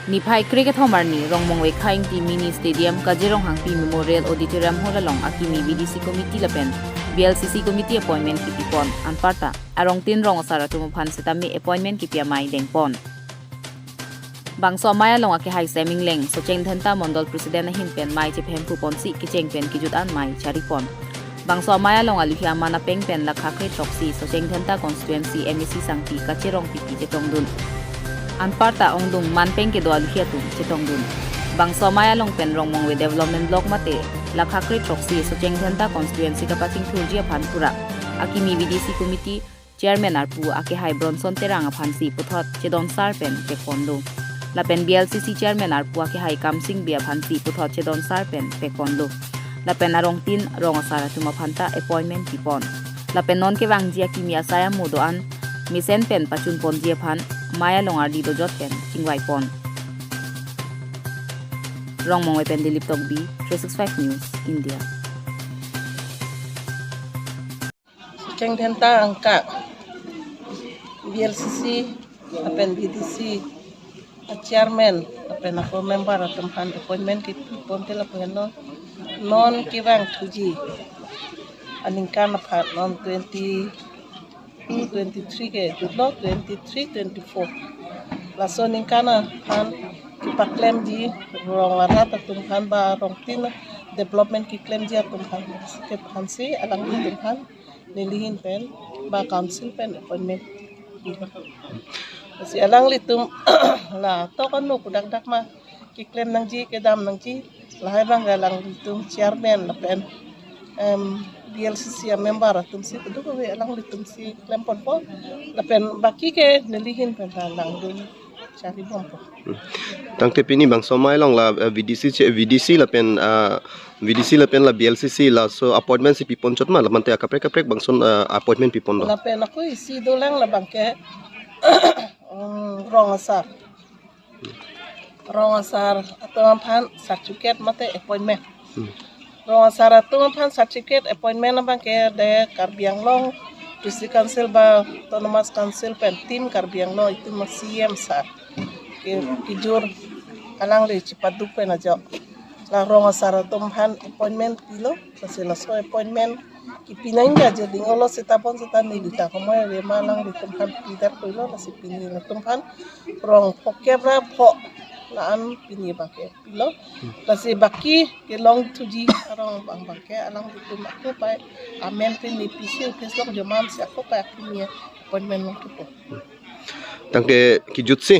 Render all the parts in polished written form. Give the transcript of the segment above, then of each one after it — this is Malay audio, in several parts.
Nipai cricket homar ni rongmong we khaing ti mini stadium Kazirong Hangpi Memorial Auditorium holalong akimi VDC committee lapen BLCC committee appointment ki pipon anparta arong tin rong asara tumuphan setami appointment ki piamai dengpon bangso maya long ake hai seming leng so cheng thanta mondol president na hinpen mai che phem pupon si ki cheng pen ki jutan mai charipon bangso maya long aluhia mana peng pen la khakre toksi so cheng thanta constituency MEC sangpi Kachirong pipi che tongdun anparta ongdung manpeng ke doal hiatu chitongdun bangso maya long pen rongmong we development block mate lakhakre proxy so chengthanta constituency ka paching thurjia phanpura akimi VDC committee chairman arpu ake hai bronson teranga phansi puthot chedon sar pen ke kondo la pen BLCC chairman arpu ake hai kamsing bia phansi puthot chedon sar pen pe kondo la pen arong tin rong asara tuma phanta appointment tipon la pen non ke wangjia kimia saya mudoan misen pen pachun ponjia phan Maya longar di dojot pen chingwai pon rongmong pen Dilip Togbi 365 News India Cheng thenta angka BLCC apen BDC chairman apen ako member atumhan appointment kit pontel apen non kiwang thuji aningkan aphat non 23 ke no 23 24 laso ningkana han kipaklem di rong arat atumhan ba rong tin development ki claim ji atumhan ke phansi alang atumhan nilihin pen ba council pen appointment si alang litum la to kan no kudak dak ma ki claim nang ji ke dam nang ji lahai bang galang litum chairman la pen BLCC member atum si kudu ko alang litum si claim pon pon la pen baki ke nilihin pen lang dun cari bompo tang te pini bang somai long la VDC la pen la BLCC la so appointment si pipon chot ma la mante akaprek bang son appointment pipon la pen aku isi dolang la bangke rong asar atau phan certificate mate appointment rong asar atau phan certificate appointment na bangke de Karbiang Long district council ba autonomous council pen tim Karbiang Long itu masih sar ke kijur alang le cipaduk pen aja la rong asar atau phan appointment pilo pasila so appointment kipinain ga jadi ngolo setapon setan ni dita komoy we malang di tempat pidar pilo masih pini la tempat rong pokebra po laan pini bangke pilo masih baki ke long tuji arong bang bangke alang di tumak ko pa amen pin ni pisi keslong jomam si ako pa kimia appointment long ko tangke kijutsi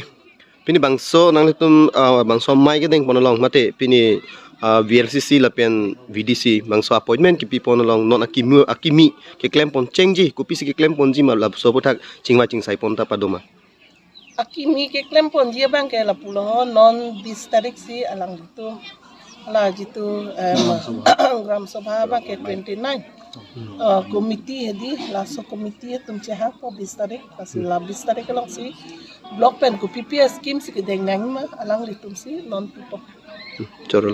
pini bangso nang litum bangso mai ke deng ponolong mate pini VLCC la pen VDC bangso appointment ki pipon long non akimi ke claim pon chengji ko pisi ke claim pon ji ma la so bothak chingwa ching sai pon ta padoma akimi ke claim pon ji bang ke la pulo non district si alang itu la jitu gram sabha bang ke 29 committee hedi la so committee tum chaha po district kasi la district long si block pen ko PPS scheme si ke deng nang ma alang litum si non pipo chorol